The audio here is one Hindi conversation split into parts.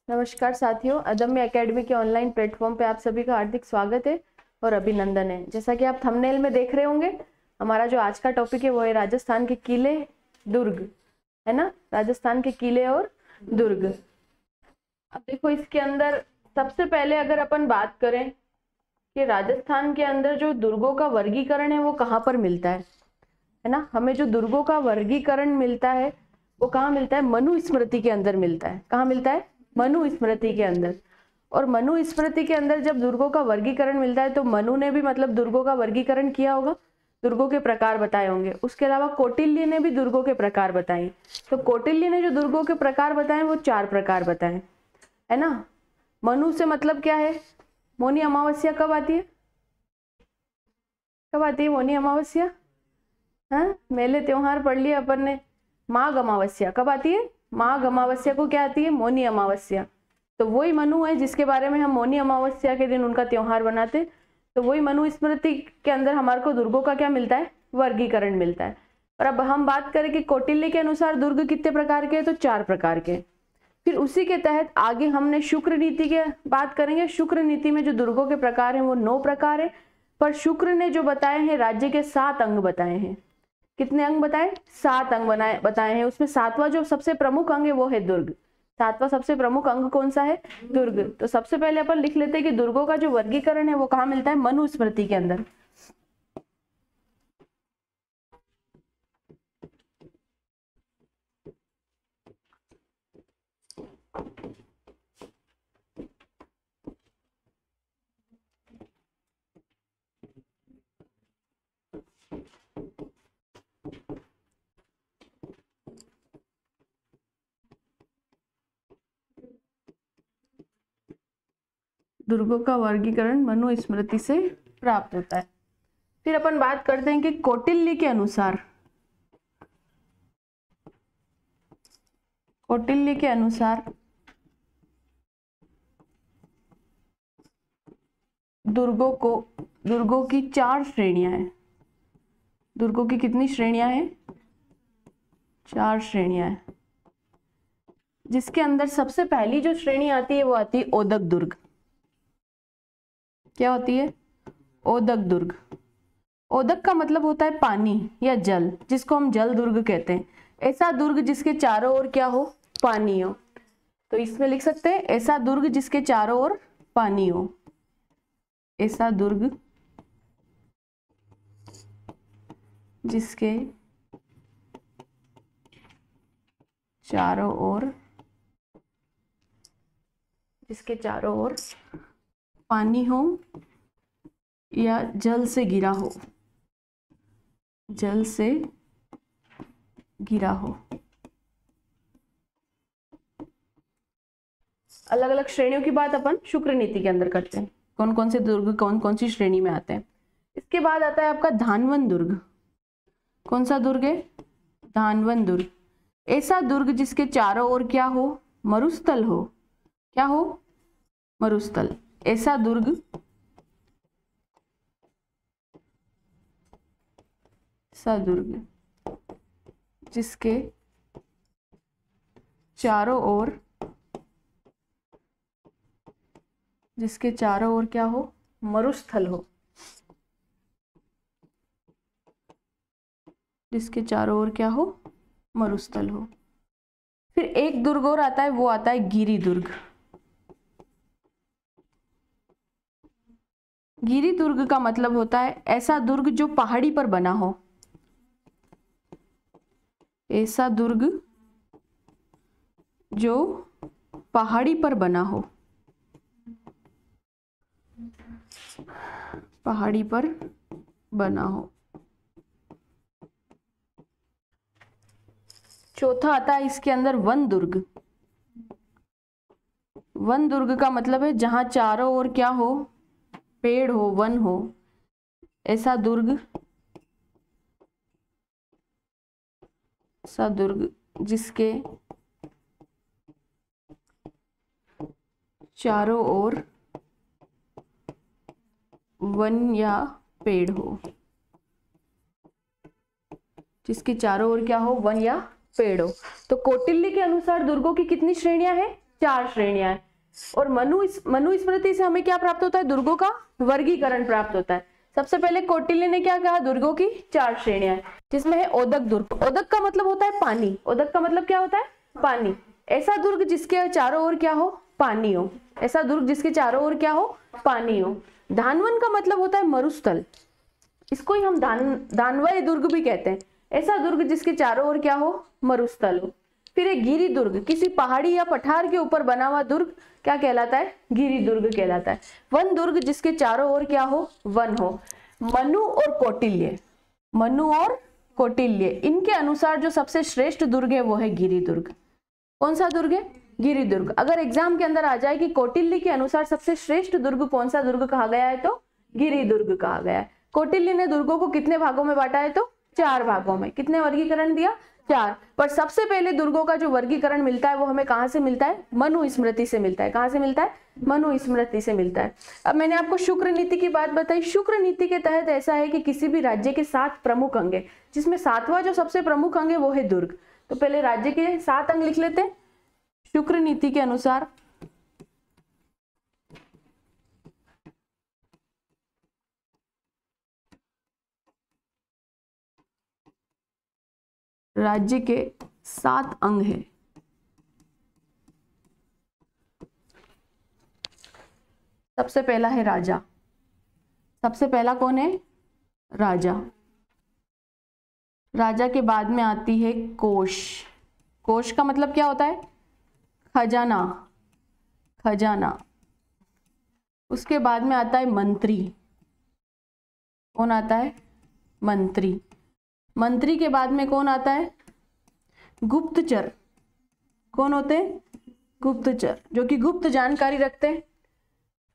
नमस्कार साथियों, अदम्य एकेडमी के ऑनलाइन प्लेटफॉर्म पे आप सभी का हार्दिक स्वागत है और अभिनंदन है। जैसा कि आप थंबनेल में देख रहे होंगे, हमारा जो आज का टॉपिक है वो है राजस्थान के किले दुर्ग, है ना। राजस्थान के किले और दुर्ग। अब देखो, इसके अंदर सबसे पहले अगर अपन बात करें कि राजस्थान के अंदर जो दुर्गों का वर्गीकरण है वो कहाँ पर मिलता है ना। हमें जो दुर्गों का वर्गीकरण मिलता है वो कहाँ मिलता है? मनुस्मृति के अंदर मिलता है। कहाँ मिलता है? मनुस्मृति के अंदर। और मनुस्मृति के अंदर जब दुर्गों का वर्गीकरण मिलता है तो मनु ने भी मतलब दुर्गों का वर्गीकरण किया होगा, दुर्गों के प्रकार बताए होंगे। उसके अलावा कौटिल्य ने भी दुर्गों के प्रकार बताए। तो कौटिल्य ने जो दुर्गों के प्रकार बताए वो 4 प्रकार बताए, है ना। मनु से मतलब क्या है? मौनी अमावस्या कब आती है? कब आती है मौनी अमावस्या? हाँ, मेले त्योहार पढ़ लिया अपन ने। माघ अमावस्या कब आती है? माघ अमावस्या को क्या आती है? मौनी अमावस्या। तो वही मनु है जिसके बारे में हम मौनी अमावस्या के दिन उनका त्योहार बनाते। तो वही मनुस्मृति के अंदर हमारे को दुर्गों का क्या मिलता है? वर्गीकरण मिलता है। और अब हम बात करें कि कौटिल्य के अनुसार दुर्ग कितने प्रकार के हैं, तो 4 प्रकार के। फिर उसी के तहत आगे हमने शुक्र नीति की बात करेंगे। शुक्र नीति में जो दुर्गों के प्रकार हैं वो 9 प्रकार है, पर शुक्र ने जो बताए हैं राज्य के 7 अंग बताए हैं। कितने अंग बताए? 7 अंग बताए हैं। उसमें 7वां जो सबसे प्रमुख अंग है वो है दुर्ग। 7वां सबसे प्रमुख अंग कौन सा है? दुर्ग। तो सबसे पहले अपन लिख लेते हैं कि दुर्गों का जो वर्गीकरण है वो कहाँ मिलता है? मनुस्मृति के अंदर। दुर्गों का वर्गीकरण मनुस्मृति से प्राप्त होता है। फिर अपन बात करते हैं कि कौटिल्य के अनुसार, कौटिल्य के अनुसार दुर्गों की 4 श्रेणियां हैं। दुर्गों की कितनी श्रेणियां हैं? 4 श्रेणियां हैं, जिसके अंदर सबसे पहली जो श्रेणी आती है वो आती है ओदक दुर्ग। क्या होती है? ओदक दुर्ग। ओदक का मतलब होता है पानी या जल, जिसको हम जल दुर्ग कहते हैं। ऐसा दुर्ग जिसके चारों ओर क्या हो? पानी हो। तो इसमें लिख सकते हैं ऐसा दुर्ग जिसके चारों ओर पानी हो। ऐसा दुर्ग जिसके चारों ओर पानी हो या जल से गिरा हो। जल से गिरा हो। अलग अलग श्रेणियों की बात अपन शुक्र नीति के अंदर करते हैं, कौन कौन से दुर्ग कौन कौन सी श्रेणी में आते हैं। इसके बाद आता है आपका धानवन दुर्ग। कौन सा दुर्ग है? धानवन दुर्ग। ऐसा दुर्ग जिसके चारों ओर क्या हो? मरुस्थल हो। क्या हो? मरुस्थल। ऐसा दुर्ग जिसके चारों ओर क्या हो? मरुस्थल हो। जिसके चारों ओर क्या हो? मरुस्थल हो। फिर एक दुर्ग और आता है, वो आता है गिरि दुर्ग। गिरि दुर्ग का मतलब होता है ऐसा दुर्ग जो पहाड़ी पर बना हो। ऐसा दुर्ग जो पहाड़ी पर बना हो। पहाड़ी पर बना हो। चौथा आता है इसके अंदर वन दुर्ग। वन दुर्ग का मतलब है जहां चारों ओर क्या हो? पेड़ हो, वन हो। ऐसा दुर्ग जिसके चारों ओर वन या पेड़ हो। जिसके चारों ओर क्या हो? वन या पेड़ हो। तो कौटिल्य के अनुसार दुर्गों की कितनी श्रेणियां हैं? 4 श्रेणियां हैं। और मनुस्मृति से हमें क्या प्राप्त होता है? दुर्गों का वर्गीकरण प्राप्त होता है। सबसे पहले कौटिल्य ने क्या कहा? दुर्गों की 4 श्रेणियां हैं, जिसमें है ओदक दुर्ग। ओदक का मतलब होता है पानी। ओदक का मतलब क्या होता है? पानी। ऐसा दुर्ग जिसके चारों ओर क्या हो? पानी हो। ऐसा दुर्ग जिसके चारों ओर क्या हो? पानी हो। धानवन का मतलब होता है मरुस्थल। इसको ही हम दानवय दुर्ग भी कहते हैं। ऐसा दुर्ग जिसके चारों ओर क्या हो? मरुस्थल हो। फिर एक गिरि दुर्ग, किसी पहाड़ी या पठार के ऊपर बना हुआ दुर्ग क्या कहलाता है? गिरि दुर्ग कहलाता है। वन दुर्ग, जिसके चारों ओर क्या हो? वन हो। मनु और कौटिल्य इनके अनुसार जो सबसे श्रेष्ठ दुर्ग है वो है गिरि दुर्ग। कौन सा दुर्ग है? गिरि दुर्ग। अगर एग्जाम के अंदर आ जाए कि कौटिल्य के अनुसार सबसे श्रेष्ठ दुर्ग कौन सा दुर्ग कहा गया है, तो गिरि दुर्ग कहा गया है। कौटिल्य ने दुर्गों को कितने भागों में बांटा है? तो 4 भागों में। कितने वर्गीकरण दिया? 4। पर सबसे पहले दुर्गों का जो वर्गीकरण मिलता है वो हमें कहां से मिलता है? मनुस्मृति से मिलता है। कहां से मिलता है? मनुस्मृति से मिलता है। अब मैंने आपको शुक्र नीति की बात बताई। शुक्र नीति के तहत ऐसा है कि किसी भी राज्य के 7 प्रमुख अंग है, जिसमें 7वां जो सबसे प्रमुख अंग है वो है दुर्ग। तो पहले राज्य के 7 अंग लिख लेते हैं। शुक्र नीति के अनुसार राज्य के 7 अंग हैं। सबसे पहला है राजा। सबसे पहला कौन है? राजा। राजा के बाद में आती है कोष। कोष का मतलब क्या होता है? खजाना। खजाना। उसके बाद में आता है मंत्री। कौन आता है? मंत्री। मंत्री के बाद में कौन आता है? गुप्तचर। कौन होते हैं? गुप्तचर, जो कि गुप्त जानकारी रखते हैं।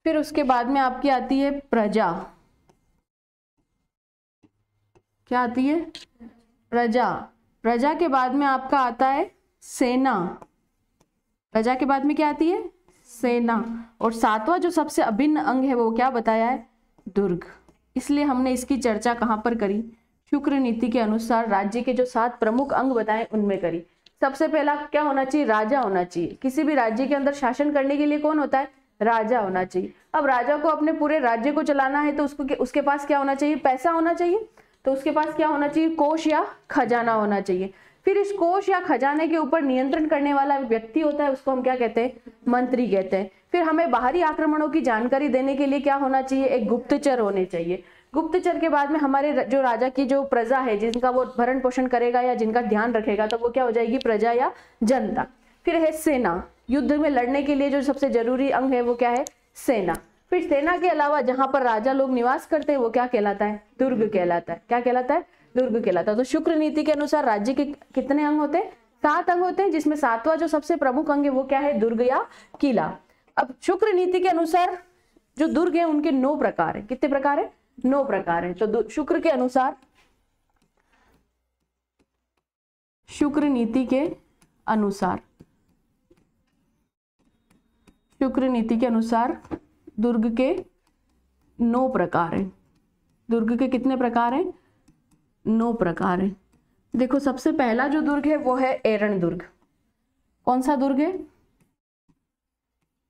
फिर उसके बाद में आपकी आती है प्रजा। क्या आती है? प्रजा। प्रजा के बाद में आपका आता है सेना। प्रजा के बाद में क्या आती है? सेना। और 7वां जो सबसे अभिन्न अंग है वो क्या बताया है? दुर्ग। इसलिए हमने इसकी चर्चा कहां पर करी? शुक्र नीति के अनुसार राज्य के जो 7 प्रमुख अंग बताए उनमें करी। सबसे पहला क्या होना चाहिए? राजा होना चाहिए। किसी भी राज्य के अंदर शासन करने के लिए कौन होता है? राजा होना चाहिए। अब राजा को अपने पूरे राज्य को चलाना है तो उसके पास क्या होना चाहिए? पैसा होना चाहिए। तो उसके पास क्या होना चाहिए? कोष या खजाना होना चाहिए। फिर इस कोष या खजाने के ऊपर नियंत्रण करने वाला व्यक्ति होता है, उसको हम क्या कहते हैं? मंत्री कहते हैं। फिर हमें बाहरी आक्रमणों की जानकारी देने के लिए क्या होना चाहिए? एक गुप्तचर होने चाहिए। गुप्तचर के बाद में हमारे जो राजा की जो प्रजा है, जिनका वो भरण पोषण करेगा या जिनका ध्यान रखेगा, तो वो क्या हो जाएगी? प्रजा या जनता। फिर है सेना। युद्ध में लड़ने के लिए जो सबसे जरूरी अंग है वो क्या है? सेना। फिर सेना के अलावा जहां पर राजा लोग निवास करते हैं वो क्या कहलाता है? दुर्ग कहलाता है। क्या कहलाता है? दुर्ग कहलाता है। तो शुक्र नीति के अनुसार राज्य के कितने अंग होते हैं? 7 अंग होते हैं, जिसमें 7वां जो सबसे प्रमुख अंग है वो क्या है? दुर्ग या किला। अब शुक्र नीति के अनुसार जो दुर्ग है उनके 9 प्रकार है। कितने प्रकार है? 9 प्रकार है। तो शुक्र के अनुसार, शुक्र नीति के अनुसार, शुक्र नीति के अनुसार दुर्ग के 9 प्रकार हैं। दुर्ग के कितने प्रकार हैं? 9 प्रकार हैं। देखो, सबसे पहला जो दुर्ग है वो है एरण दुर्ग। कौन सा दुर्ग है?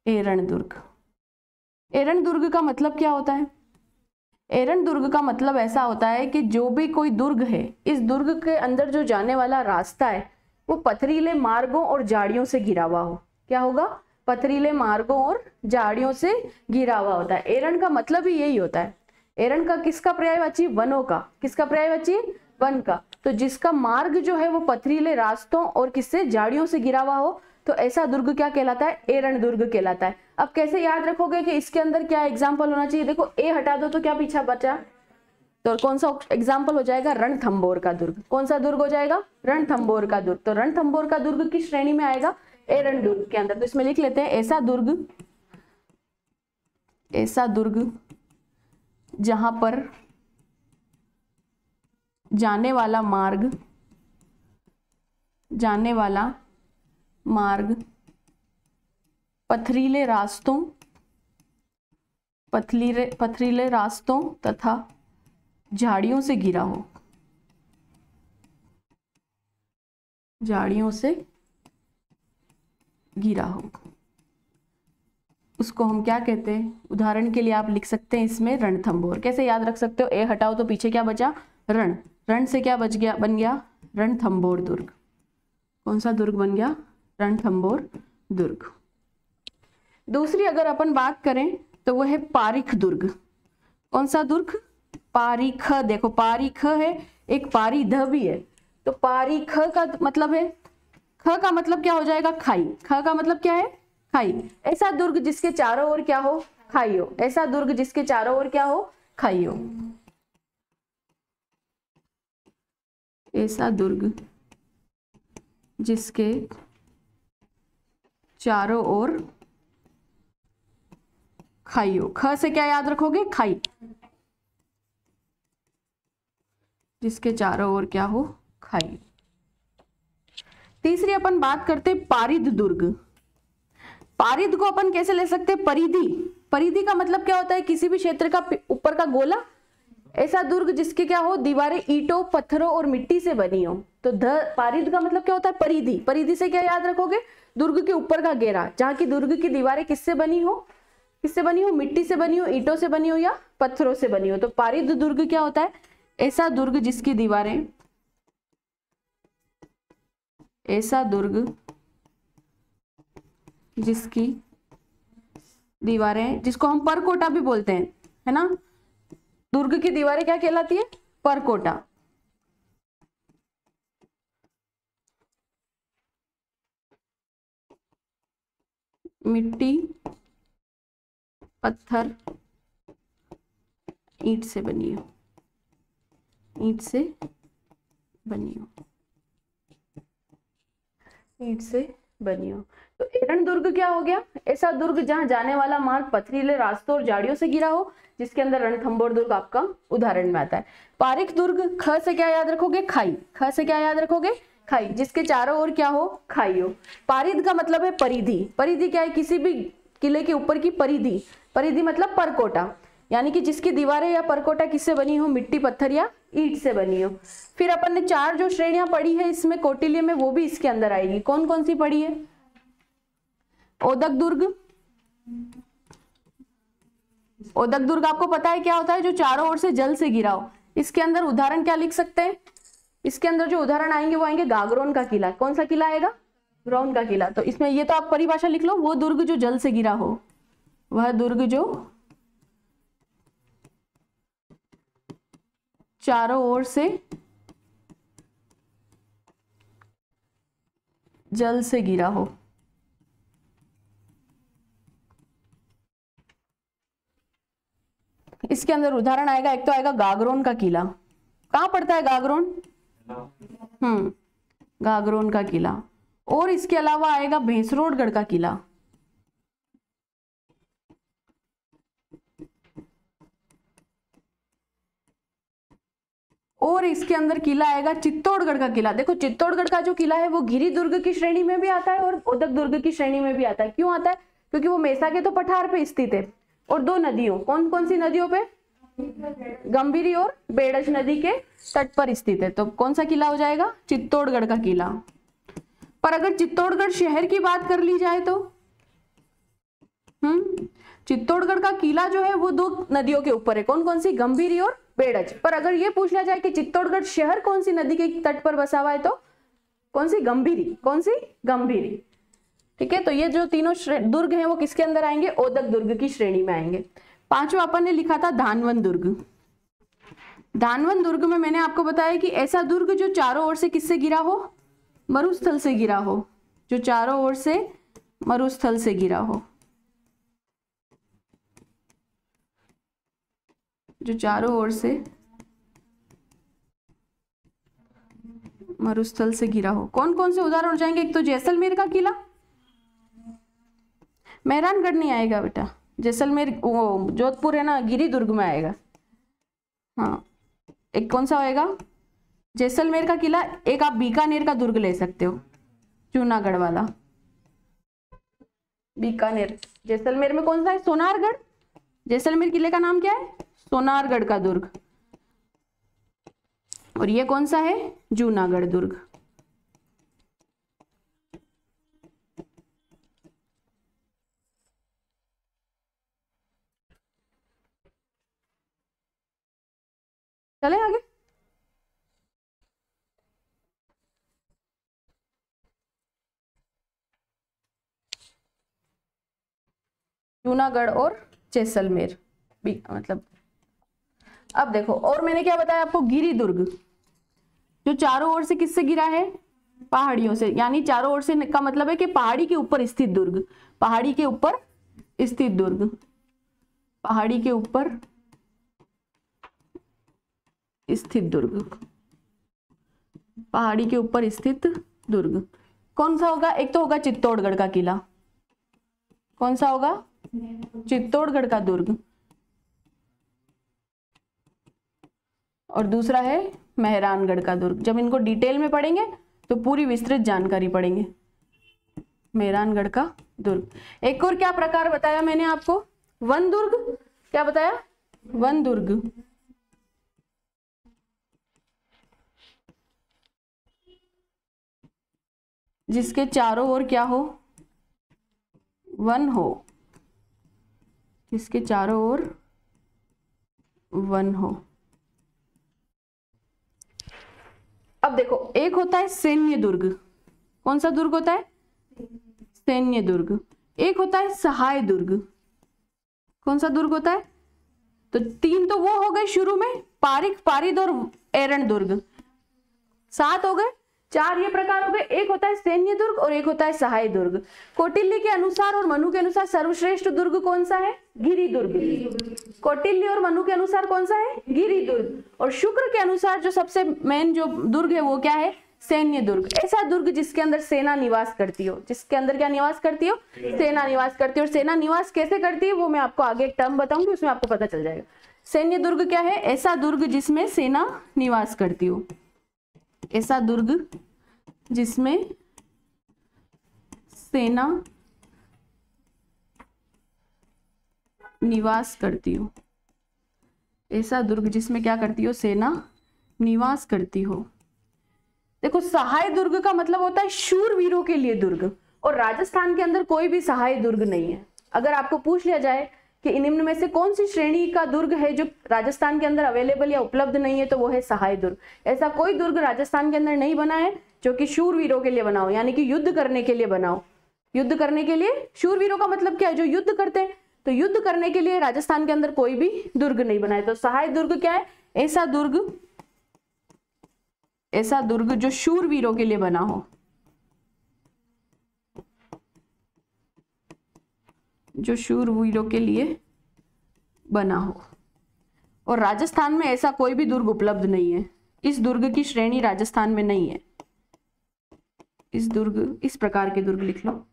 एरण दुर्ग। एरण दुर्ग का मतलब क्या होता है? एरण दुर्ग का मतलब ऐसा होता है कि जो भी कोई दुर्ग है, इस दुर्ग के अंदर जो जाने वाला रास्ता है वो पथरीले मार्गों और झाड़ियों से घिरा हुआ हो। क्या होगा? पथरीले मार्गों और झाड़ियों से घिरा हुआ होता है। एरण का मतलब ही यही होता है। एरण का किसका पर्यायवाची? वनों का। किसका पर्यायवाची? वन का। तो जिसका मार्ग जो है वो पथरीले रास्तों और किससे? झाड़ियों से घिरा हुआ हो, तो ऐसा दुर्ग क्या कहलाता है? एरण दुर्ग कहलाता है। अब कैसे याद रखोगे कि इसके अंदर क्या एग्जाम्पल होना चाहिए? देखो, ए हटा दो तो क्या पीछा बचा? तो कौन सा एग्जाम्पल हो जाएगा? रणथंबोर का दुर्ग। कौन सा दुर्ग हो जाएगा? रणथंबोर का दुर्ग। तो रणथंबोर का दुर्ग किस श्रेणी में आएगा? एरण दुर्ग के अंदर। तो इसमें लिख लेते हैं, ऐसा दुर्ग जहां पर जाने वाला मार्ग पथरीले रास्तों तथा झाड़ियों से घिरा हो। झाड़ियों से घिरा हो। उसको हम क्या कहते हैं? उदाहरण के लिए आप लिख सकते हैं इसमें रणथंभौर। कैसे याद रख सकते हो? ए हटाओ तो पीछे क्या बचा? रण। रण से क्या बच गया? बन गया रणथंभौर दुर्ग। कौन सा दुर्ग बन गया? रणथंभौर दुर्ग। दूसरी अगर अपन बात करें तो वो है पारीख दुर्ग। कौन सा दुर्ग? पारीख। देखो पारीख है, एक पारीध भी है। तो पारीख का मतलब है, ख का मतलब क्या हो जाएगा? खाई। ख का मतलब क्या है? खाई। ऐसा दुर्ग जिसके चारों ओर क्या हो? खाई हो। ऐसा दुर्ग जिसके चारों ओर क्या हो? खाई हो। ऐसा दुर्ग जिसके चारों ओर खाई हो। ख से क्या याद रखोगे? खाई। जिसके चारों ओर क्या हो? खाई। तीसरी अपन बात करते पारिद दुर्ग। पारिद को अपन कैसे ले सकते? परिधि। परिधि का मतलब क्या होता है? किसी भी क्षेत्र का ऊपर का गोला। ऐसा दुर्ग जिसके क्या हो? दीवारें ईंटों, पत्थरों और मिट्टी से बनी हो। तो पारिद का मतलब क्या होता है? परिधि। परिधि से क्या याद रखोगे? दुर्ग के ऊपर का घेरा, जहां की दुर्ग की दीवारें किससे बनी हो? किससे बनी हो? मिट्टी से बनी हो, ईंटों से बनी हो या पत्थरों से बनी हो। तो पारिद दुर्ग क्या होता है? ऐसा दुर्ग जिसकी दीवारें, ऐसा दुर्ग जिसकी दीवारें, जिसको हम परकोटा भी बोलते हैं, है ना? दुर्ग की दीवारें क्या कहलाती है? परकोटा। मिट्टी, पत्थर, ईंट से बनी हो। ईंट से बनी हो। ईंट से बनी हो। तो एरण दुर्ग क्या हो गया? ऐसा दुर्ग जहां जाने वाला मार्ग पथरीले रास्तों और झाड़ियों से घिरा हो, जिसके अंदर रणथंभौर दुर्ग आपका उदाहरण में आता है। पारीख दुर्ग, ख से क्या याद रखोगे? खाई। ख से क्या याद रखोगे? खाई। जिसके चारों ओर क्या हो? खाई हो। पारिद का मतलब है परिधि। परिधि क्या है? किसी भी किले के ऊपर की परिधि। परिधि मतलब परकोटा, यानी कि जिसकी दीवारें या परकोटा किससे बनी हो? मिट्टी, पत्थर या ईंट से बनी हो। फिर अपन ने 4 जो श्रेणियां पढ़ी है इसमें कौटिल्य में, वो भी इसके अंदर आएगी। कौन कौन सी पढ़ी है? ओदक दुर्ग। ओदक दुर्ग आपको पता है क्या होता है? जो चारों ओर से जल से घिरा हो। इसके अंदर उदाहरण क्या लिख सकते हैं? इसके अंदर जो उदाहरण आएंगे वो आएंगे गागरोन का किला। कौन सा किला आएगा? गागरोन का किला। तो इसमें ये तो आप परिभाषा लिख लो, वो दुर्ग जो जल से घिरा हो, वह दुर्ग जो चारों ओर से जल से घिरा हो। इसके अंदर उदाहरण आएगा, एक तो आएगा गागरोन का किला। कहां पड़ता है गागरोन? गागरोन का किला। और इसके अलावा आएगा भैंसरोडगढ़ का किला। और इसके अंदर किला आएगा चित्तौड़गढ़ का किला। देखो चित्तौड़गढ़ का जो किला है वो गिरि दुर्ग की श्रेणी में भी आता है और ओदक दुर्ग की श्रेणी में भी आता है। क्यों आता है? क्योंकि वो मेसा के तो पठार पे स्थित है और 2 नदियों, कौन कौन सी नदियों पे? गंभीरी और बेड़ज नदी के तट पर स्थित है। तो कौन सा किला हो जाएगा? चित्तौड़गढ़ का किला। पर अगर चित्तौड़गढ़ शहर की बात कर ली जाए तो चित्तौड़गढ़ का किला जो है वो 2 नदियों के ऊपर है। कौन कौन सी? गंभीरी और बेड़ज। पर अगर ये पूछ लिया जाए कि चित्तौड़गढ़ शहर कौन सी नदी के तट पर बसा हुआ है, तो कौन सी? गंभीरी। कौन सी? गंभीरी। ठीक है, तो ये जो तीनों दुर्ग हैं वो किसके अंदर आएंगे? ओदक दुर्ग की श्रेणी में आएंगे। 5वां अपन ने लिखा था धानवन दुर्ग। धानवन दुर्ग में मैंने आपको बताया कि ऐसा दुर्ग जो चारों ओर से किससे घिरा हो? मरुस्थल से घिरा हो। जो चारों ओर से मरुस्थल से घिरा हो। जो चारों ओर से मरुस्थल से घिरा हो। कौन कौन से उदाहरण हो जाएंगे? एक तो जैसलमेर का किला। मेहरानगढ़ नहीं आएगा बेटा, जैसलमेर वो जोधपुर है ना, गिरि दुर्ग में आएगा। हाँ, एक कौन सा आएगा? जैसलमेर का किला। एक आप बीकानेर का दुर्ग ले सकते हो, जूनागढ़ वाला। बीकानेर। जैसलमेर में कौन सा है? सोनारगढ़। जैसलमेर किले का नाम क्या है? सोनारगढ़ का दुर्ग। और ये कौन सा है? जूनागढ़ दुर्ग। चले आगे। जूनागढ़ और जैसलमेर भी, मतलब अब देखो, और मैंने क्या बताया आपको, गिरी दुर्ग जो चारों ओर से किससे गिरा है, पहाड़ियों से, यानी चारों ओर से का मतलब है कि पहाड़ी के ऊपर स्थित दुर्ग, पहाड़ी के ऊपर स्थित दुर्ग, पहाड़ी के ऊपर स्थित दुर्ग, पहाड़ी के ऊपर स्थित दुर्ग कौन सा होगा, एक तो होगा चित्तौड़गढ़ का किला, कौन सा होगा, चित्तौड़गढ़ का दुर्ग, और दूसरा है मेहरानगढ़ का दुर्ग। जब इनको डिटेल में पढ़ेंगे तो पूरी विस्तृत जानकारी पढ़ेंगे। मेहरानगढ़ का दुर्ग। एक और क्या प्रकार बताया मैंने आपको, वन दुर्ग, क्या बताया, वन दुर्ग, जिसके चारों ओर क्या हो, वन हो, जिसके चारों ओर वन हो। अब देखो, एक होता है सैन्य दुर्ग, कौन सा दुर्ग होता है, सैन्य दुर्ग। एक होता है सहाय दुर्ग, कौन सा दुर्ग होता है, तो तीन तो वो हो गए शुरू में, पारिक, पारिद और एरण दुर्ग, 7 हो गए, 4 ये प्रकार हो गए। एक होता है सैन्य दुर्ग और एक होता है सहाय दुर्ग। कौटिल्य के अनुसार और मनु के अनुसार सर्वश्रेष्ठ दुर्ग कौन सा है, गिरि दुर्ग। कौटिल्य और मनु के अनुसार कौन सा है, गिरि दुर्ग। और शुक्र के अनुसार जो सबसे मेन जो दुर्ग है वो क्या है, सैन्य दुर्ग। ऐसा दुर्ग जिसके अंदर सेना निवास करती हो, जिसके अंदर क्या निवास करती हो, सेना निवास करती हो। और सेना निवास कैसे करती है वो मैं आपको आगे एक टर्म बताऊंगी, उसमें आपको पता चल जाएगा। सैन्य दुर्ग क्या है, ऐसा दुर्ग जिसमें सेना निवास करती हो, ऐसा दुर्ग जिसमें सेना निवास करती हो, ऐसा दुर्ग जिसमें क्या करती हो, सेना निवास करती हो। देखो, सहाय दुर्ग का मतलब होता है शूरवीरों के लिए दुर्ग, और राजस्थान के अंदर कोई भी सहाय दुर्ग नहीं है। अगर आपको पूछ लिया जाए कि निम्न में से कौन सी श्रेणी का दुर्ग है जो राजस्थान के अंदर अवेलेबल या उपलब्ध नहीं है, तो वो है सहाय दुर्ग। ऐसा कोई दुर्ग राजस्थान के अंदर नहीं बना है जो कि शूरवीरों के लिए बनाओ, यानी कि युद्ध करने के लिए बनाओ। युद्ध करने के लिए, शूरवीरों का मतलब क्या है, जो युद्ध करते हैं। तो युद्ध करने के लिए राजस्थान के अंदर कोई भी दुर्ग नहीं बना है। तो सहाय दुर्ग क्या है, ऐसा दुर्ग, ऐसा दुर्ग जो शूरवीरों के लिए बना हो, जो शूरवीरों के लिए बना हो। और राजस्थान में ऐसा कोई भी दुर्ग उपलब्ध नहीं है, इस दुर्ग की श्रेणी राजस्थान में नहीं है। इस दुर्ग, इस प्रकार के दुर्ग लिख लो।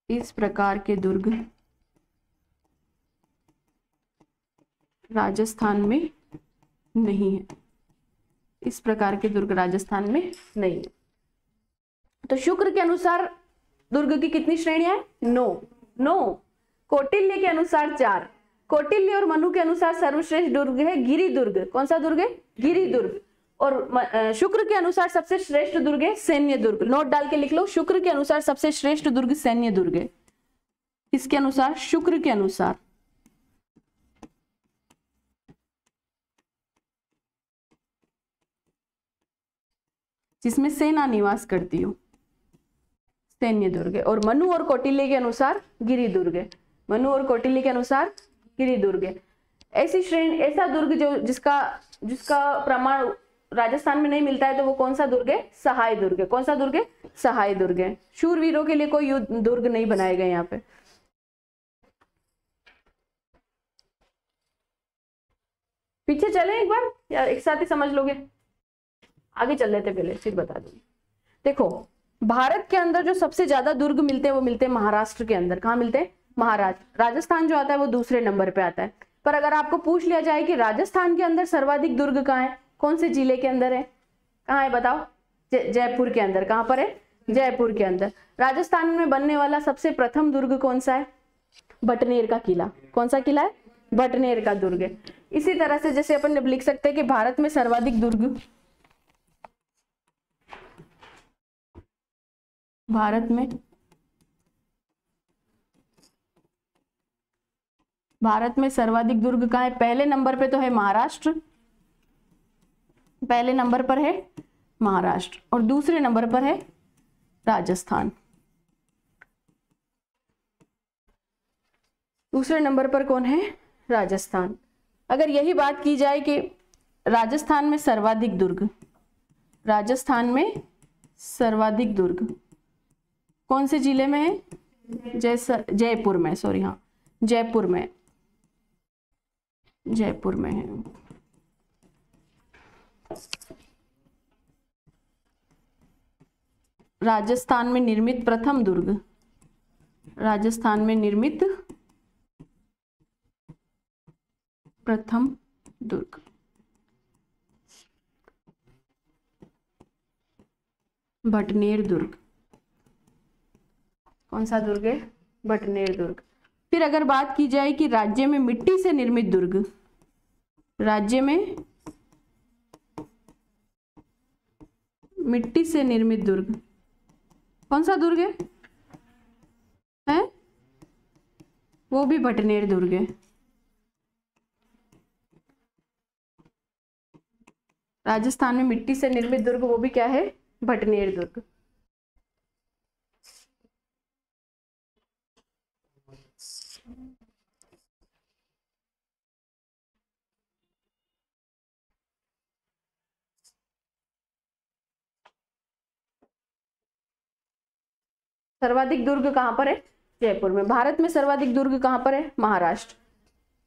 इस प्रकार के दुर्ग राजस्थान में नहीं है, इस प्रकार के दुर्ग राजस्थान में नहीं है। तो शुक्र के अनुसार दुर्ग की कितनी श्रेणियां हैं, 9। कौटिल्य के अनुसार 4। कौटिल्य और मनु के अनुसार सर्वश्रेष्ठ दुर्ग है गिरि दुर्ग। कौन सा दुर्ग है, गिरि दुर्ग। और शुक्र के अनुसार सबसे श्रेष्ठ दुर्ग है सैन्य दुर्ग। नोट डाल के लिख लो, शुक्र के अनुसार सबसे श्रेष्ठ दुर्ग सैन्य दुर्ग है। किसके अनुसार, शुक्र के अनुसार। जिसमें सेना निवास करती हो, सैन्य दुर्ग है। और मनु और कौटिल्य के अनुसार गिरि दुर्ग है। मनु और कौटिल्य के अनुसार गिरि दुर्ग है। ऐसी श्रेणी, ऐसा दुर्ग जो जिसका प्रमाण राजस्थान में नहीं मिलता है, तो वो कौन सा दुर्ग है, सहाय दुर्ग है। कौन सा दुर्ग है, सहाय दुर्ग है। शूरवीरों के लिए कोई दुर्ग नहीं बनाए गए यहाँ पे। पीछे चले एक बार, या एक साथ ही समझ लोगे, आगे चल रहे थे पहले फिर बता दूंगी। देखो, भारत के अंदर जो सबसे ज्यादा दुर्ग मिलते हैं वो मिलते हैं महाराष्ट्र के अंदर। कहाँ मिलते हैं, महाराष्ट्र। राजस्थान जो आता है वो दूसरे नंबर पे आता है। पर अगर आपको पूछ लिया जाए कि राजस्थान के अंदर सर्वाधिक दुर्ग कहाँ है, कौन से जिले के अंदर है, कहाँ है बताओ, जयपुर के अंदर। कहाँ पर है, जयपुर के अंदर। राजस्थान में बनने वाला सबसे प्रथम दुर्ग कौन सा है, भटनेर का किला। कौन सा किला है, भटनेर का दुर्ग है। इसी तरह से जैसे अपन लिख सकते हैं कि भारत में सर्वाधिक दुर्ग, भारत में भारत में सर्वाधिक दुर्ग कहाँ है? पहले नंबर पे तो है महाराष्ट्र, पहले नंबर पर है महाराष्ट्र और दूसरे नंबर पर है राजस्थान। दूसरे नंबर पर कौन है? राजस्थान। अगर यही बात की जाए कि राजस्थान में सर्वाधिक दुर्ग, राजस्थान में सर्वाधिक दुर्ग कौन से जिले में है? जयपुर में, सॉरी, हाँ जयपुर में, जयपुर में है। राजस्थान में निर्मित प्रथम दुर्ग, राजस्थान में निर्मित प्रथम दुर्ग भटनेर दुर्ग। कौन सा दुर्ग है? भटनेर दुर्ग। फिर अगर बात की जाए कि राज्य में मिट्टी से निर्मित दुर्ग, राज्य में मिट्टी से निर्मित दुर्ग कौन सा दुर्ग है? वो भी भटनेर दुर्ग है। राजस्थान में मिट्टी से निर्मित दुर्ग वो भी क्या है? भटनेर दुर्ग। सर्वाधिक दुर्ग कहां पर है? जयपुर में। भारत में सर्वाधिक दुर्ग कहां पर है? महाराष्ट्र।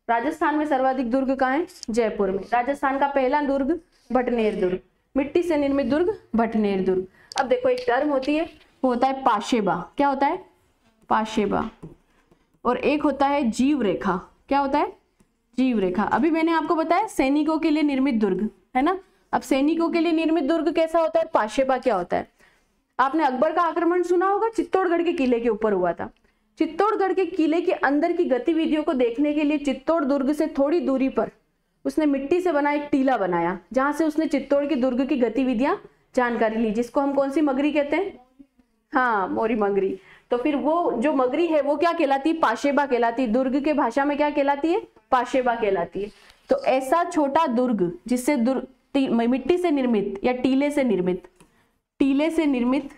राजस्थान में सर्वाधिक दुर्ग कहां है? जयपुर में। राजस्थान का पहला दुर्ग भटनेर दुर्ग, मिट्टी से निर्मित दुर्ग भटनेर दुर्ग। अब देखो एक टर्म होती है, वो होता है पाशेबा। क्या होता है? पाशेबा। और एक होता है जीव रेखा। क्या होता है? जीव रेखा। अभी मैंने आपको बताया सैनिकों के लिए निर्मित दुर्ग है ना। अब सैनिकों के लिए निर्मित दुर्ग कैसा होता है? पाशेबा क्या होता है? आपने अकबर का आक्रमण सुना होगा, चित्तौड़गढ़ के किले के ऊपर हुआ था। चित्तौड़गढ़ के किले के अंदर की गतिविधियों को देखने के लिए चित्तौड़ दुर्ग से थोड़ी दूरी पर उसने मिट्टी से बना एक टीला बनाया, जहां से उसने चित्तौड़ के दुर्ग की गतिविधियां जानकारी ली, जिसको हम कौन सी मगरी कहते हैं? हाँ, मोरी मगरी। तो फिर वो जो मगरी है वो क्या कहलाती है? पाशेबा कहलाती है। दुर्ग के भाषा में क्या कहलाती है? पाशेबा कहलाती है। तो ऐसा छोटा दुर्ग जिससे मिट्टी से निर्मित या टीले से निर्मित, टीले से निर्मित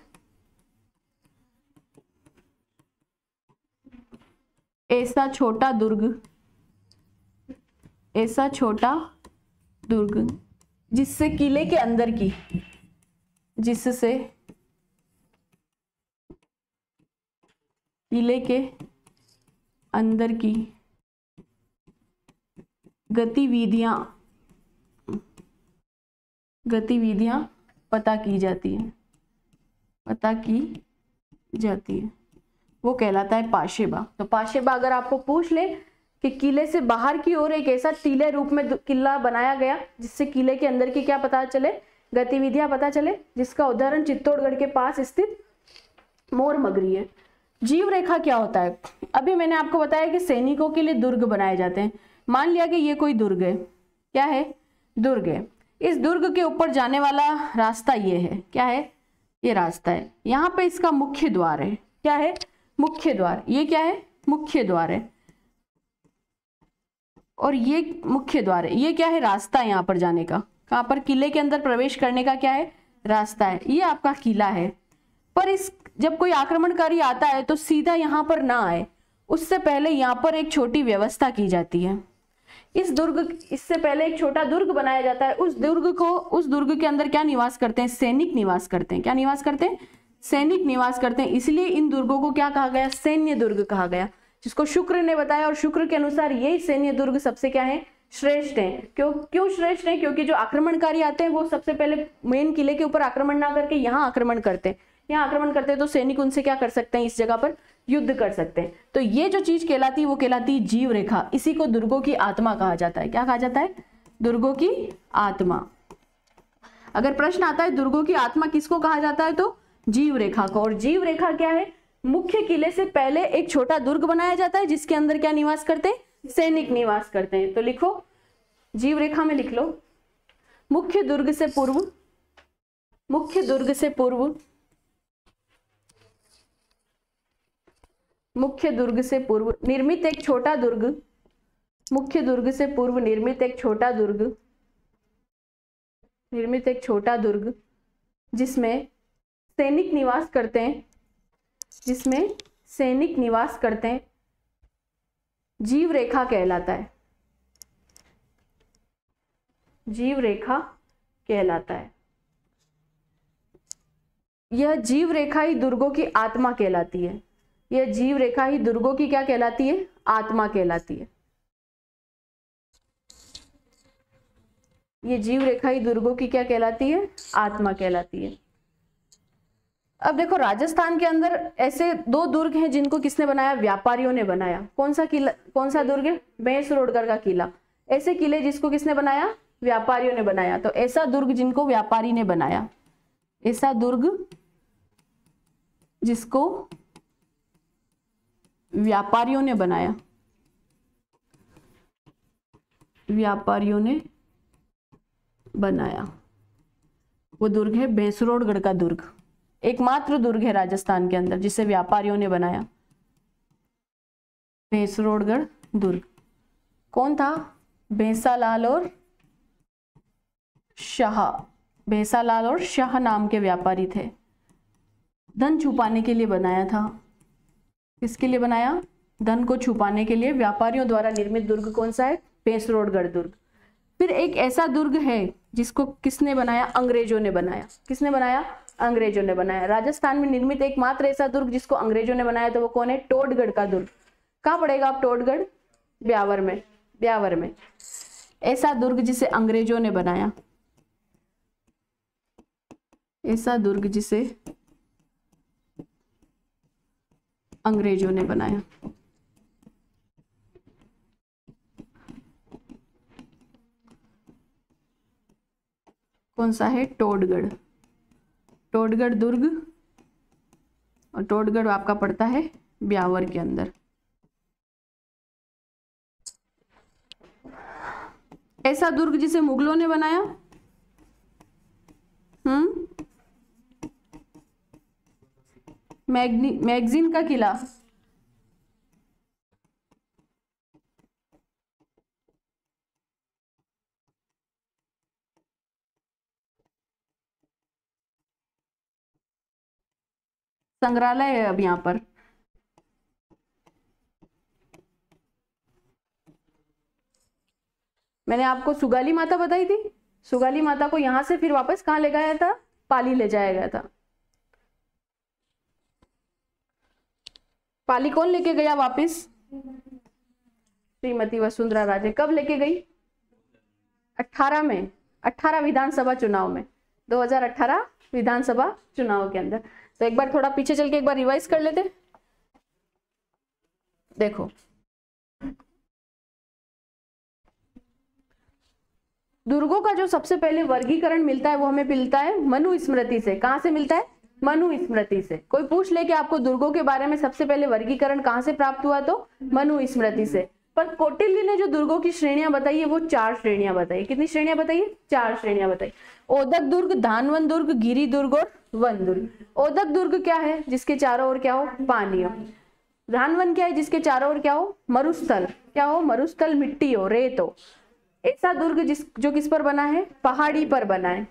ऐसा छोटा दुर्ग, ऐसा छोटा दुर्ग जिससे किले के अंदर की, जिससे किले के अंदर की गतिविधियां पता की जाती है, पता की जाती है, वो कहलाता है पाशेबा। तो पाशेबा अगर आपको पूछ ले कि किले से बाहर की ओर एक ऐसा टीले रूप में किला बनाया गया जिससे किले के अंदर की क्या पता चले? गतिविधियां पता चले, जिसका उदाहरण चित्तौड़गढ़ के पास स्थित मोर मगरी है। जीव रेखा क्या होता है? अभी मैंने आपको बताया कि सैनिकों के लिए दुर्ग बनाए जाते हैं। मान लिया कि ये कोई दुर्ग है, क्या है? दुर्ग है। इस दुर्ग के ऊपर जाने वाला रास्ता ये है, क्या है? ये रास्ता है। यहाँ पे इसका मुख्य द्वार है, क्या है? मुख्य द्वार। ये क्या है? मुख्य द्वार है। और ये मुख्य द्वार है। ये क्या है? रास्ता है यहाँ पर जाने का। कहाँ पर? किले के अंदर प्रवेश करने का क्या है? रास्ता है। ये आपका किला है। पर इस जब कोई आक्रमणकारी आता है तो सीधा यहाँ पर ना आए, उससे पहले यहाँ पर एक छोटी व्यवस्था की जाती है। इससे पहले एक छोटा दुर्ग बनाया जाता है। उस दुर्ग के अंदर क्या निवास करते हैं? सैनिक निवास करते हैं। क्या निवास करते हैं? सैनिक निवास करते हैं। इसलिए इन दुर्गों को क्या कहा गया? सैन्य दुर्ग कहा गया, जिसको शुक्र ने बताया। और शुक्र के अनुसार यही सैन्य दुर्ग सबसे क्या है? श्रेष्ठ है। क्यों श्रेष्ठ है? क्योंकि जो आक्रमणकारी आते हैं वो सबसे पहले मेन किले के ऊपर आक्रमण ना करके यहाँ आक्रमण करते हैं। यहाँ आक्रमण करते हैं तो सैनिक उनसे क्या कर सकते हैं? इस जगह पर युद्ध कर सकते हैं। तो ये जो चीज कहलाती है वो कहलाती है जीव रेखा। इसी को दुर्गों की आत्मा कहा जाता है। क्या कहा जाता है? दुर्गों की आत्मा। अगर प्रश्न आता है दुर्गों की आत्मा किसको कहा जाता है, तो जीव रेखा को। और जीव रेखा क्या है? मुख्य किले से पहले एक छोटा दुर्ग बनाया जाता है जिसके अंदर क्या निवास करते हैं? सैनिक निवास करते हैं। तो लिखो, जीव रेखा में लिख लो, मुख्य दुर्ग से पूर्व, मुख्य दुर्ग से पूर्व, मुख्य दुर्ग से पूर्व निर्मित एक छोटा दुर्ग, मुख्य दुर्ग से पूर्व निर्मित एक छोटा दुर्ग जिसमें सैनिक निवास करते हैं, जीव रेखा कहलाता है। यह जीव रेखा ही दुर्गों की आत्मा कहलाती है। यह जीव रेखा ही दुर्गों की क्या कहलाती है? आत्मा कहलाती है। ये जीव रेखा ही दुर्गों की क्या कहलाती है? आत्मा कहलाती है। अब देखो, राजस्थान के अंदर ऐसे 2 दुर्ग हैं जिनको किसने बनाया? व्यापारियों ने बनाया। कौन सा दुर्ग है? भैंसरोडगढ़ का किला। ऐसे किले जिसको किसने बनाया? व्यापारियों ने बनाया। तो ऐसा दुर्ग जिनको व्यापारी ने बनाया, ऐसा दुर्ग जिसको व्यापारियों ने बनाया, वो दुर्ग है भैंसरोडगढ़ का दुर्ग। एकमात्र दुर्ग है राजस्थान के अंदर जिसे व्यापारियों ने बनाया, भैंसरोडगढ़ दुर्ग। कौन था? भैंसालाल और शाह नाम के व्यापारी थे। धन छुपाने के लिए बनाया था। किसके लिए बनाया? धन को छुपाने के लिए व्यापारियों द्वारा निर्मित दुर्ग कौन सा है? भैंसरोडगढ़ दुर्ग। फिर एक ऐसा दुर्ग है जिसको किसने बनाया? अंग्रेजों ने बनाया। किसने बनाया? अंग्रेजों ने बनाया। राजस्थान में निर्मित एकमात्र ऐसा दुर्ग जिसको अंग्रेजों ने बनाया, तो वो कौन है? टोडगढ़ का दुर्ग। कहाँ पड़ेगा आप? टोडगढ़, ब्यावर में। ऐसा दुर्ग जिसे अंग्रेजों ने बनाया, ऐसा दुर्ग जिसे अंग्रेजों ने बनाया। कौन सा है? टोडगढ़ दुर्ग। और टोडगढ़ आपका पड़ता है ब्यावर के अंदर। ऐसा दुर्ग जिसे मुगलों ने बनाया, मैगजीन का किला। संग्रहालय है अब यहाँ पर। मैंने आपको सुगाली माता बताई थी। सुगाली माता को यहां से फिर वापस कहाँ ले गया था? पाली ले जाया गया था। पाली कौन लेके गया वापस? श्रीमती वसुंधरा राजे। कब लेके गई? 18 में, 18 विधानसभा चुनाव में, 2018 विधानसभा चुनाव के अंदर। तो एक बार थोड़ा पीछे चल के एक बार रिवाइज कर लेते। देखो, दुर्गों का जो सबसे पहले वर्गीकरण मिलता है वो हमें मिलता है मनुस्मृति से। कहां से मिलता है? मनुस्मृति से। कोई पूछ ले कि आपको दुर्गों के बारे में सबसे पहले वर्गीकरण कहां से प्राप्त हुआ, तो मनुस्मृति से। पर कौटिल्य ने जो दुर्गों की श्रेणियां बताई है वो 4 श्रेणियां बताई। कितनी श्रेणियां बताई? 4 श्रेणियां बताई। ओदक दुर्ग, धानवन दुर्ग, गिरी दुर्ग और वन दुर्ग। ओदक दुर्ग क्या है? जिसके चारों ओर क्या हो? पानी हो। धानवन क्या है? जिसके चारों ओर क्या हो? मरुस्थल। क्या हो? मरुस्थल, मिट्टी हो, रेत हो। ऐसा दुर्ग जो किस पर बना है? पहाड़ी पर बना है।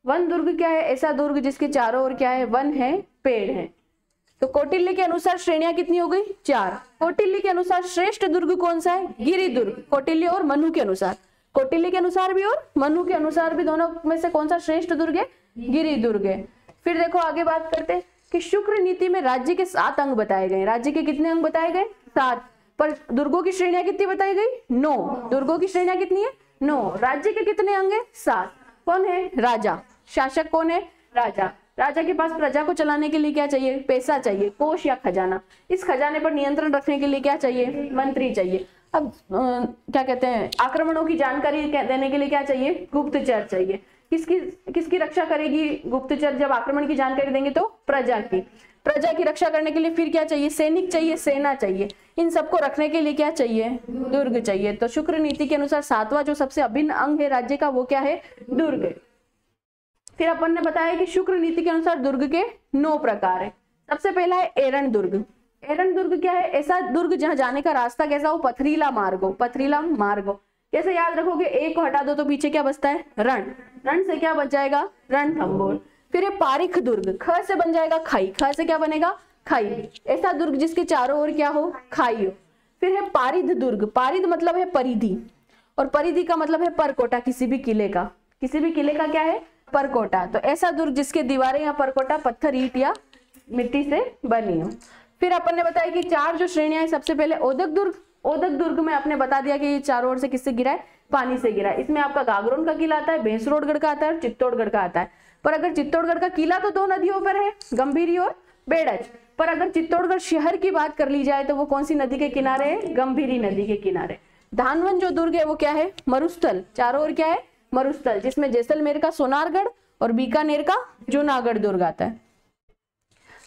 वन दुर्ग क्या है? ऐसा दुर्ग जिसके चारों ओर क्या है? वन है, पेड़ है। तो कौटिल्य के अनुसार श्रेणियां कितनी हो गई? 4। कौटिल्य के अनुसार श्रेष्ठ दुर्ग कौन सा है? गिरि दुर्ग। कौटिल्य और मनु के अनुसार, कौटिल्य के अनुसार भी और मनु के अनुसार भी, दोनों में से कौन सा श्रेष्ठ दुर्ग है? गिरि दुर्ग है। फिर देखो आगे बात करते हैं कि शुक्र नीति में राज्य के 7 अंग बताए गए। राज्य के कितने अंग बताए गए? 7। पर दुर्गों की श्रेणियां कितनी बताई गई? 9। दुर्गों की श्रेणियां कितनी है? 9। राज्य के कितने अंग है? 7। कौन है? राजा। शासक कौन है? राजा। राजा के पास प्रजा को चलाने के लिए क्या चाहिए? पैसा चाहिए, कोष या खजाना। इस खजाने पर नियंत्रण रखने के लिए क्या चाहिए? मंत्री चाहिए। अब क्या कहते हैं, आक्रमणों की जानकारी देने के लिए क्या चाहिए? गुप्तचर चाहिए। किसकी रक्षा करेगी गुप्तचर? जब आक्रमण की जानकारी देंगे तो प्रजा की। प्रजा की रक्षा करने के लिए फिर क्या चाहिए? सैनिक चाहिए, सेना चाहिए। इन सबको रखने के लिए क्या चाहिए? दुर्ग चाहिए। तो शुक्र नीति के अनुसार 7वां जो सबसे अभिन्न अंग है राज्य का, वो क्या है? दुर्ग। फिर अपन ने बताया कि शुक्र नीति के अनुसार दुर्ग के 9 प्रकार है। सबसे पहला है एरण दुर्ग। एरन दुर्ग क्या है? ऐसा दुर्ग जहां जाने का रास्ता कैसा हो? पथरीला मार्ग हो, पथरीला मार्ग हो। कैसे याद रखोगे? ए को हटा दो तो पीछे क्या बचता है? रण। रण से क्या बच जाएगा? रणथंभौर। फिर ये पारीख दुर्ग, ख से बन जाएगा खाई, ख से क्या बनेगा? खाई। ऐसा दुर्ग जिसके चारों ओर क्या हो? खाई हो। फिर है पारिध दुर्ग, पारिध मतलब है परिधि, और परिधि का मतलब है परकोटा, किसी भी किले का, किसी भी किले का क्या है? परकोटा। तो ऐसा दुर्ग जिसके दीवारें या परकोटा पत्थर, ईंट या मिट्टी से बनी हो। फिर अपन ने बताया कि 4 जो श्रेणियां है, सबसे पहले ओदक दुर्ग। ओदक दुर्ग में आपने बता दिया कि ये चारों ओर से किससे गिरा है? पानी से गिरा है। इसमें आपका गागरोन का किला आता है, भैंसरोडगढ़ का आता है और चित्तौड़गढ़ का आता है। पर अगर चित्तौड़गढ़ का किला तो 2 नदियों पर है, गंभीरी और बेड़ज, पर अगर चित्तौड़गढ़ शहर की बात कर ली जाए तो वो कौन सी नदी के किनारे है? गंभीरी नदी के किनारे। धानवन जो दुर्ग है वो क्या है? मरुस्थल, चारों ओर क्या है? मरुस्थल, जिसमें जैसलमेर का सोनारगढ़ और बीकानेर का जूनागढ़ दुर्ग आता है।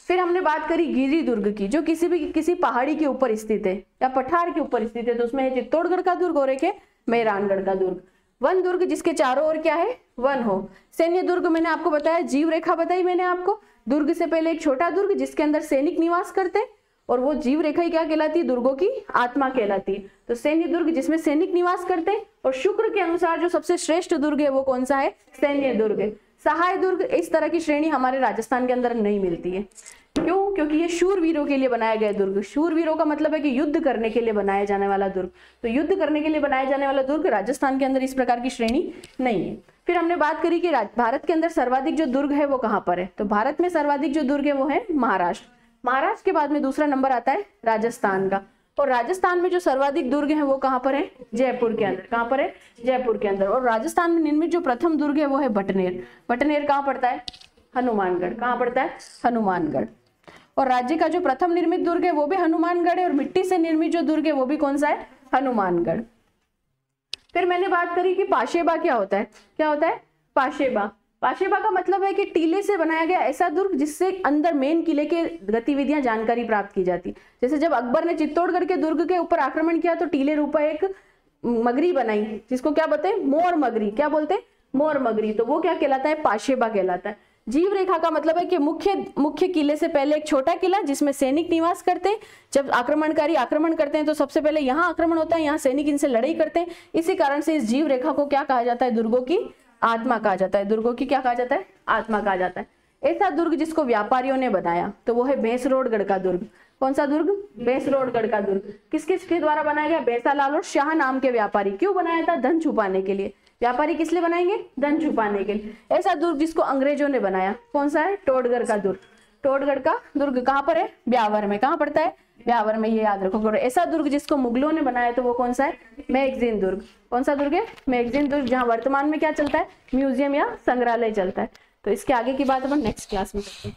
फिर हमने बात करी गिरी दुर्ग की, जो किसी पहाड़ी के ऊपर स्थित है या पठार के ऊपर स्थित है, तो उसमें है चित्तौड़गढ़ का दुर्ग और एक है मेहरानगढ़ का दुर्ग। वन दुर्ग जिसके चारों ओर क्या है? वन हो। सैन्य दुर्ग मैंने आपको बताया, जीव रेखा बताई मैंने आपको। दुर्ग से पहले एक छोटा दुर्ग जिसके अंदर सैनिक निवास करते, और वो जीव रेखा ही क्या कहलाती है? दुर्गों की आत्मा कहलाती है। तो सैन्य दुर्ग जिसमें सैनिक निवास करते, और शुक्र के अनुसार जो सबसे श्रेष्ठ दुर्ग है वो कौन सा है? सैन्य दुर्ग है। सहाय दुर्ग, इस तरह की श्रेणी हमारे राजस्थान के अंदर नहीं मिलती है। क्यों? क्योंकि ये शूरवीरों के लिए बनाया गया दुर्ग। शूरवीरों का मतलब है कि युद्ध करने के लिए बनाया जाने वाला दुर्ग। तो युद्ध करने के लिए बनाया जाने वाला दुर्ग राजस्थान के अंदर इस प्रकार की श्रेणी नहीं है। फिर हमने बात करी कि भारत के अंदर सर्वाधिक जो दुर्ग है वो कहाँ पर है? तो भारत में सर्वाधिक जो दुर्ग है वो है महाराष्ट्र। महाराष्ट्र के बाद में दूसरा नंबर आता है राजस्थान का, और राजस्थान में जो सर्वाधिक दुर्ग है वो कहाँ पर है? जयपुर के अंदर। कहाँ पर है? जयपुर के अंदर। और राजस्थान में निर्मित जो प्रथम दुर्ग है वो है बटनेर। बटनेर कहाँ पड़ता है? हनुमानगढ़। कहाँ पड़ता है? हनुमानगढ़। और राज्य का जो प्रथम निर्मित दुर्ग है वो भी हनुमानगढ़ है, और मिट्टी से निर्मित जो दुर्ग है वो भी कौन सा है? हनुमानगढ़। फिर मैंने बात करी कि पाशेबा क्या होता है? क्या होता है? पाशेबा। पाशेबा का मतलब है कि टीले से बनाया गया ऐसा दुर्ग जिससे अंदर मेन किले के गतिविधियां, जानकारी प्राप्त की जाती। जैसे जब अकबर ने चित्तौड़गढ़ के दुर्ग के ऊपर आक्रमण किया तो टीले रूपा एक मगरी बनाई, जिसको क्या बोलते हैं? मोर मगरी। क्या बोलते हैं? मोर मगरी। तो वो क्या कहलाता है? पाशेबा कहलाता है। जीव रेखा का मतलब है कि मुख्य किले से पहले एक छोटा किला जिसमें सैनिक निवास करते हैं। जब आक्रमणकारी आक्रमण करते हैं तो सबसे पहले यहाँ आक्रमण होता है, यहाँ सैनिक इनसे लड़ाई करते हैं। इसी कारण से इस जीव रेखा को क्या कहा जाता है? दुर्गों की आत्मा कहा जाता है। दुर्गों की क्या कहा जाता है? आत्मा कहा जाता है। ऐसा दुर्ग जिसको व्यापारियों ने बनाया तो वो है भैंसरोडगढ़ का दुर्ग। कौन सा दुर्ग? भैंसरोडगढ़ का दुर्ग। किस के द्वारा बनाया गया? भैंसालाल और शाह नाम के व्यापारी। क्यों बनाया था? धन छुपाने के लिए। व्यापारी किस लिए बनाएंगे? धन छुपाने के लिए। ऐसा दुर्ग जिसको अंग्रेजों ने बनाया, कौन सा है? टोडगढ़ का दुर्ग। टोडगढ़ का दुर्ग कहाँ पर है? ब्यावर में। कहाँ पड़ता है? ब्यावर में, ये याद रखो। ऐसा दुर्ग जिसको मुगलों ने बनाया तो वो कौन सा है? मैगजीन दुर्ग। कौन सा दुर्ग है? मैगजीन दुर्ग, जहाँ वर्तमान में क्या चलता है? म्यूजियम या संग्रहालय चलता है। तो इसके आगे की बात अपन नेक्स्ट क्लास में करते हैं।